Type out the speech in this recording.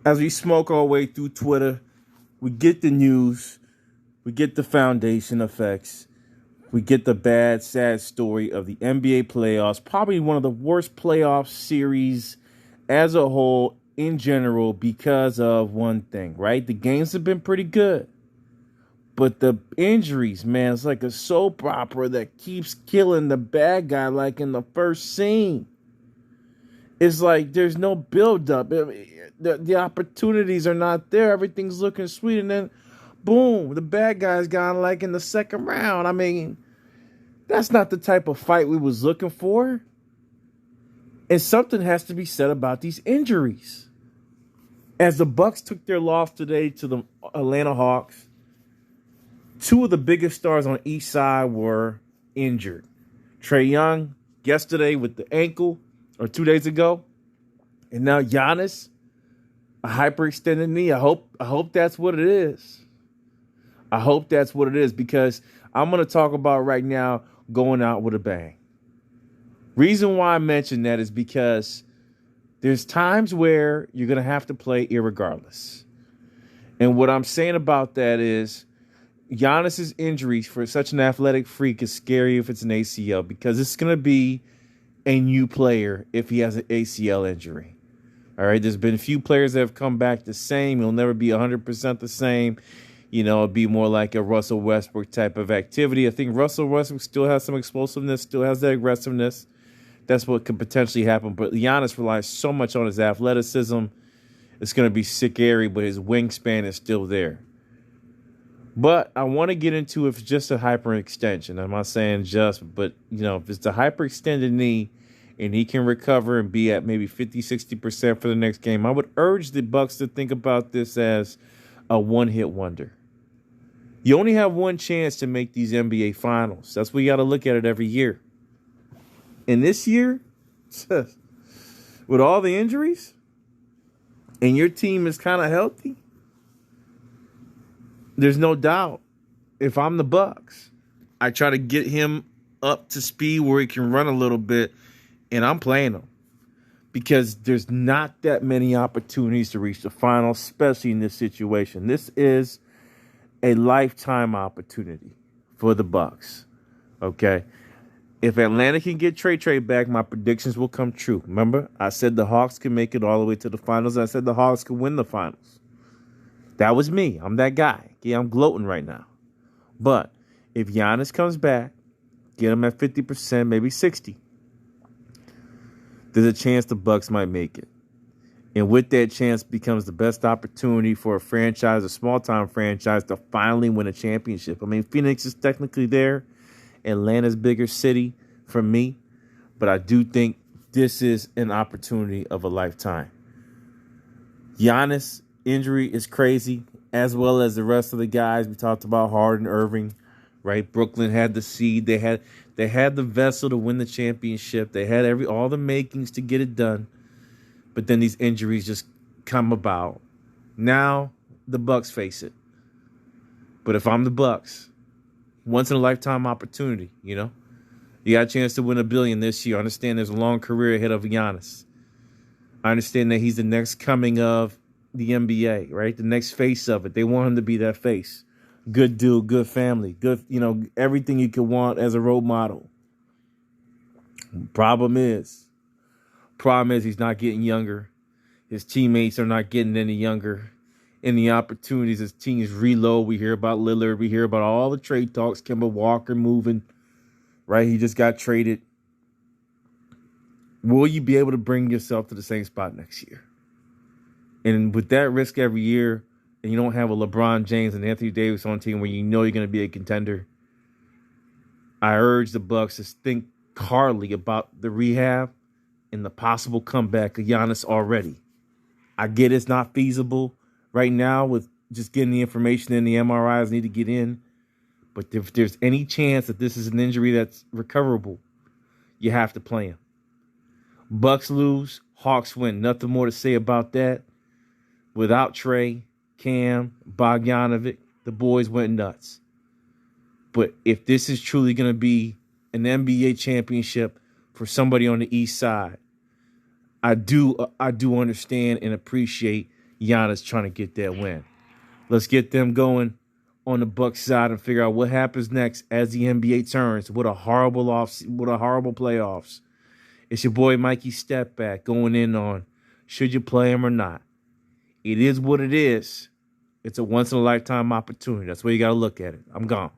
As we smoke our way through Twitter, we get the news, we get the foundation effects, we get the bad, sad story of the NBA playoffs, probably one of the worst playoff series as a whole in general because of one thing, right? The games have been pretty good, but the injuries, man, it's like a soap opera that keeps killing the bad guy like in the first scene. It's like there's no build-up. The opportunities are not there. Everything's looking sweet, and then boom, the bad guy's gone like in the second round. I mean, that's not the type of fight we was looking for. And something has to be said about these injuries. As the Bucks took their loss today to the Atlanta Hawks, two of the biggest stars on each side were injured. Trae Young yesterday with the ankle, or 2 days ago, and now Giannis, a hyperextended knee. I hope that's what it is. I hope that's what it is, because I'm going to talk about right now going out with a bang. Reason why I mention that is because there's times where you're going to have to play irregardless. And what I'm saying about that is Giannis's injuries for such an athletic freak is scary if it's an ACL, because it's going to be a new player if he has an ACL injury. All right, there's been a few players that have come back the same. He'll never be 100% the same. It'll be more like a Russell Westbrook type of activity. I think Russell Westbrook still has some explosiveness, still has that aggressiveness. That's what could potentially happen. But Giannis relies so much on his athleticism. It's going to be scary, but his wingspan is still there. But I want to get into if it's just a hyperextension. I'm not saying just, but, if it's a hyperextended knee and he can recover and be at maybe 50, 60% for the next game, I would urge the Bucks to think about this as a one-hit wonder. You only have one chance to make these NBA finals. That's what you got to look at it every year. And this year, with all the injuries, and your team is kind of healthy, there's no doubt, if I'm the Bucks, I try to get him up to speed where he can run a little bit, and I'm playing him. Because there's not that many opportunities to reach the final, especially in this situation. This is a lifetime opportunity for the Bucks. Okay? If Atlanta can get Trey back, my predictions will come true. Remember, I said the Hawks can make it all the way to the finals. I said the Hawks can win the finals. That was me. I'm that guy. Okay, I'm gloating right now. But if Giannis comes back, get him at 50%, maybe 60%, there's a chance the Bucks might make it. And with that chance becomes the best opportunity for a franchise, a small-time franchise, to finally win a championship. I mean, Phoenix is technically there. Atlanta's bigger city for me. But I do think this is an opportunity of a lifetime. Giannis' injury is crazy, as well as the rest of the guys. We talked about Harden, Irving, right? Brooklyn had the seed. They had the vessel to win the championship. They had all the makings to get it done. But then these injuries just come about. Now the Bucks face it. But if I'm the Bucks, once in a lifetime opportunity, you got a chance to win $1 billion this year. I understand there's a long career ahead of Giannis. I understand that he's the next coming of the NBA, right? The next face of it. They want him to be that face. Good dude, good family, good, everything you could want as a role model. Problem is he's not getting younger. His teammates are not getting any younger. And the opportunities as teams reload, we hear about Lillard, we hear about all the trade talks, Kemba Walker moving, right? He just got traded. Will you be able to bring yourself to the same spot next year? And with that risk every year, and you don't have a LeBron James and Anthony Davis on a team where you're going to be a contender, I urge the Bucks to think hardly about the rehab and the possible comeback of Giannis already. I get it's not feasible right now with just getting the information in. The MRIs need to get in. But if there's any chance that this is an injury that's recoverable, you have to play him. Bucks lose, Hawks win. Nothing more to say about that. Without Trey, Cam, Bogdanovic, the boys went nuts. But if this is truly going to be an NBA championship for somebody on the East Side, I do understand and appreciate Giannis trying to get that win. Let's get them going on the Bucks side and figure out what happens next as the NBA turns. What a horrible playoffs. It's your boy Mikey Stepback going in on should you play him or not. It is what it is. It's a once-in-a-lifetime opportunity. That's the way you got to look at it. I'm gone.